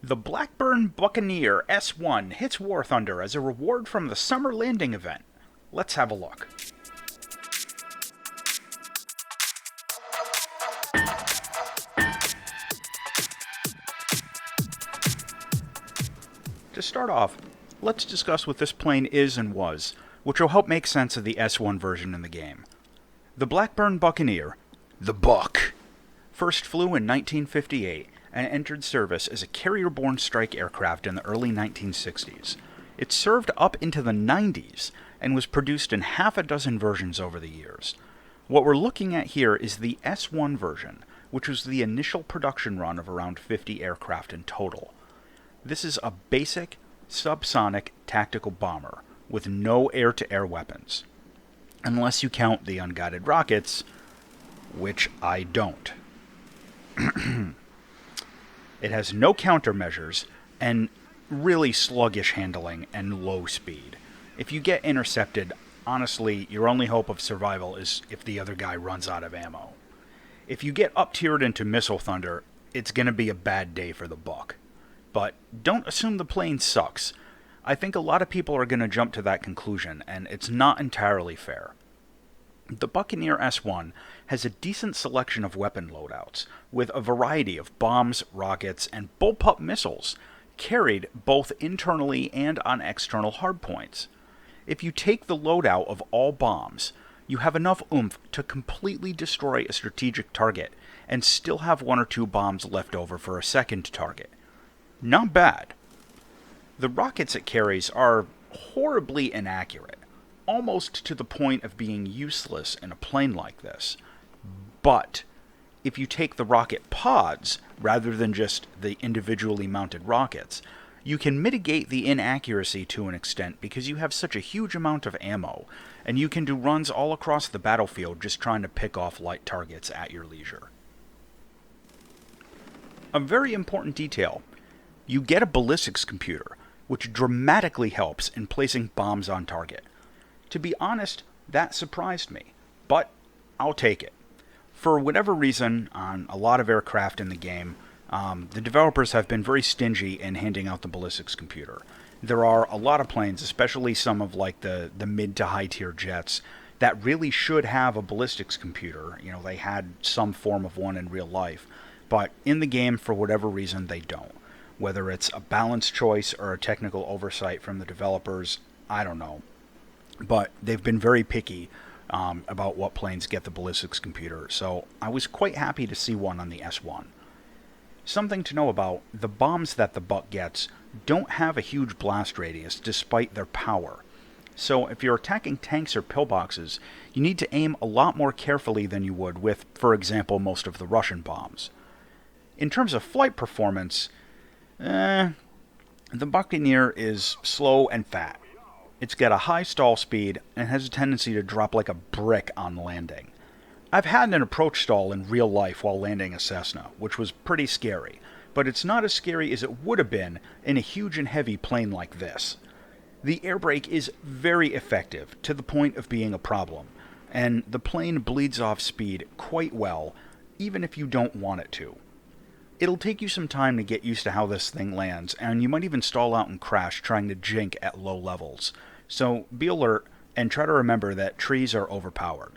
The Blackburn Buccaneer S.1 hits War Thunder as a reward from the summer landing event. Let's have a look. To start off, let's discuss what this plane is and was, which will help make sense of the S1 version in the game. The Blackburn Buccaneer, the Buck, first flew in 1958 and entered service as a carrier-borne strike aircraft in the early 1960s. It served up into the 90s and was produced in half a dozen versions over the years. What we're looking at here is the S1 version, which was the initial production run of around 50 aircraft in total. This is a basic, subsonic tactical bomber with no air-to-air weapons. Unless you count the unguided rockets, which I don't. It has no countermeasures and really sluggish handling and low speed. If you get intercepted, honestly, your only hope of survival is if the other guy runs out of ammo. If you get up-tiered into missile thunder, it's going to be a bad day for the Buck. But don't assume the plane sucks. I think a lot of people are going to jump to that conclusion, and it's not entirely fair. The Buccaneer S1 has a decent selection of weapon loadouts, with a variety of bombs, rockets, and bullpup missiles, carried both internally and on external hardpoints. If you take the loadout of all bombs, you have enough oomph to completely destroy a strategic target, and still have one or two bombs left over for a second target. Not bad. The rockets it carries are horribly inaccurate, almost to the point of being useless in a plane like this. But if you take the rocket pods, rather than just the individually mounted rockets, you can mitigate the inaccuracy to an extent because you have such a huge amount of ammo, and you can do runs all across the battlefield just trying to pick off light targets at your leisure. A very important detail: you get a ballistics computer, which dramatically helps in placing bombs on target. To be honest, that surprised me, but I'll take it. For whatever reason, on a lot of aircraft in the game, the developers have been very stingy in handing out the ballistics computer. There are a lot of planes, especially some of like the mid to high tier jets, that really should have a ballistics computer. You know, they had some form of one in real life, but in the game, for whatever reason, they don't. Whether it's a balance choice or a technical oversight from the developers, I don't know. But they've been very picky about what planes get the ballistics computer, so I was quite happy to see one on the S1. Something to know about: the bombs that the Buck gets don't have a huge blast radius despite their power. So if you're attacking tanks or pillboxes, you need to aim a lot more carefully than you would with, for example, most of the Russian bombs. In terms of flight performance, the Buccaneer is slow and fat. It's got a high stall speed and has a tendency to drop like a brick on landing. I've had an approach stall in real life while landing a Cessna, which was pretty scary, but it's not as scary as it would have been in a huge and heavy plane like this. The air brake is very effective, to the point of being a problem, and the plane bleeds off speed quite well, even if you don't want it to. It'll take you some time to get used to how this thing lands, and you might even stall out and crash trying to jink at low levels. So be alert, and try to remember that trees are overpowered.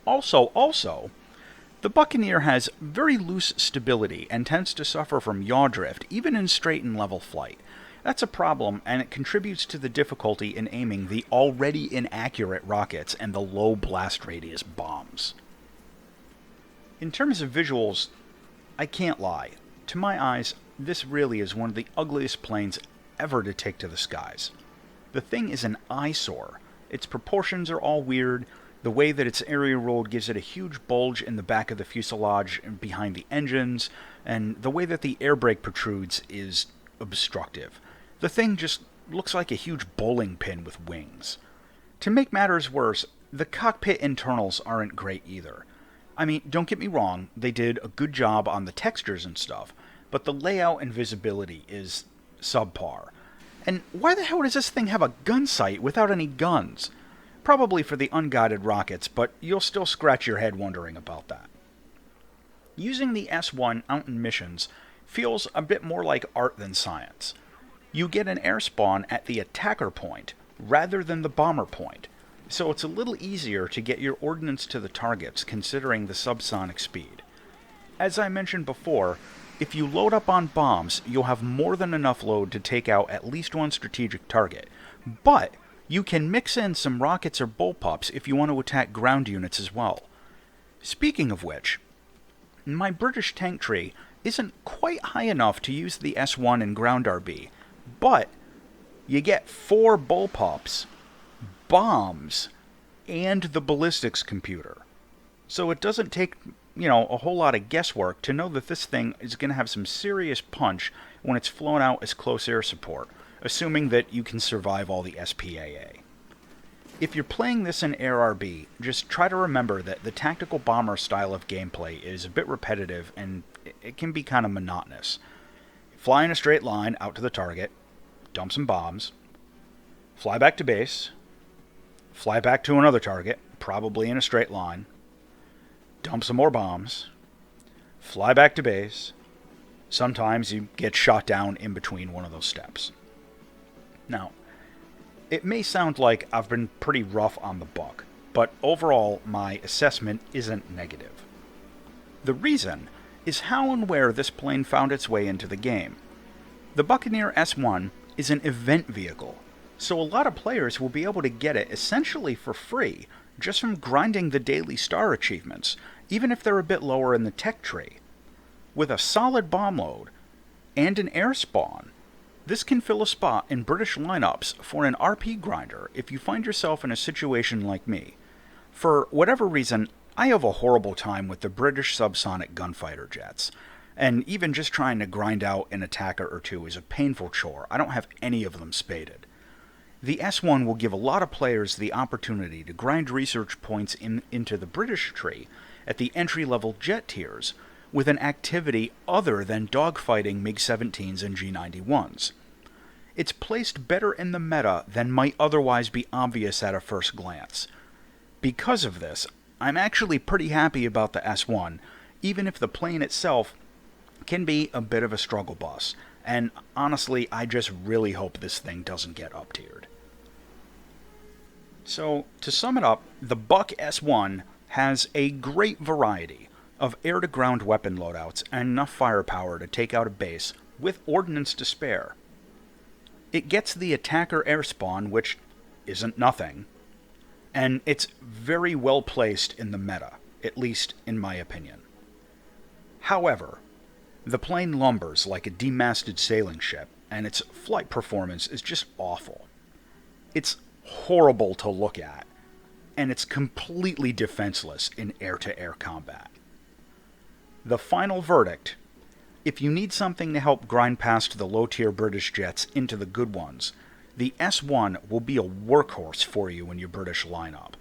Also, the Buccaneer has very loose stability and tends to suffer from yaw drift, even in straight and level flight. That's a problem, and it contributes to the difficulty in aiming the already inaccurate rockets and the low blast radius bombs. In terms of visuals, I can't lie. To my eyes, this really is one of the ugliest planes ever to take to the skies. The thing is an eyesore. Its proportions are all weird. The way that it's area rolled gives it a huge bulge in the back of the fuselage and behind the engines, and the way that the air brake protrudes is obstructive. The thing just looks like a huge bowling pin with wings. To make matters worse, the cockpit internals aren't great either. I mean, don't get me wrong, they did a good job on the textures and stuff, but the layout and visibility is subpar. And why the hell does this thing have a gun sight without any guns? Probably for the unguided rockets, but you'll still scratch your head wondering about that. Using the S1 out in missions feels a bit more like art than science. You get an air spawn at the attacker point rather than the bomber point, so it's a little easier to get your ordnance to the targets considering the subsonic speed. As I mentioned before, if you load up on bombs, you'll have more than enough load to take out at least one strategic target, but you can mix in some rockets or bullpups if you want to attack ground units as well. Speaking of which, my British tank tree isn't quite high enough to use the S1 in ground RB, but you get 4 bullpups, bombs, and the ballistics computer. So it doesn't take, a whole lot of guesswork to know that this thing is going to have some serious punch when it's flown out as close air support, assuming that you can survive all the SPAA. If you're playing this in Air RB, just try to remember that the tactical bomber style of gameplay is a bit repetitive and it can be kind of monotonous. Fly in a straight line out to the target, dump some bombs, fly back to base, fly back to another target, probably in a straight line, dump some more bombs, fly back to base. Sometimes you get shot down in between one of those steps. Now, it may sound like I've been pretty rough on the Buck, but overall my assessment isn't negative. The reason is how and where this plane found its way into the game. The Buccaneer S.1 is an event vehicle, so a lot of players will be able to get it essentially for free just from grinding the daily star achievements, even if they're a bit lower in the tech tree. With a solid bomb load and an air spawn, this can fill a spot in British lineups for an RP grinder if you find yourself in a situation like me. For whatever reason, I have a horrible time with the British subsonic gunfighter jets, and even just trying to grind out an attacker or two is a painful chore. I don't have any of them spaded. The S1 will give a lot of players the opportunity to grind research points into the British tree at the entry-level jet tiers with an activity other than dogfighting MiG-17s and G91s. It's placed better in the meta than might otherwise be obvious at a first glance. Because of this, I'm actually pretty happy about the S1, even if the plane itself can be a bit of a struggle bus, and honestly, I just really hope this thing doesn't get up-tiered. So, to sum it up, the Buck S1 has a great variety of air-to-ground weapon loadouts and enough firepower to take out a base with ordnance to spare. It gets the attacker air spawn, which isn't nothing, and it's very well placed in the meta, at least in my opinion. However, the plane lumbers like a demasted sailing ship, and its flight performance is just awful. It's horrible to look at, and it's completely defenseless in air-to-air combat. The final verdict: if you need something to help grind past the low-tier British jets into the good ones, the S1 will be a workhorse for you in your British lineup.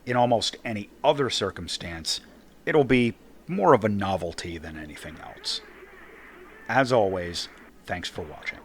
In almost any other circumstance, it'll be more of a novelty than anything else. As always, thanks for watching.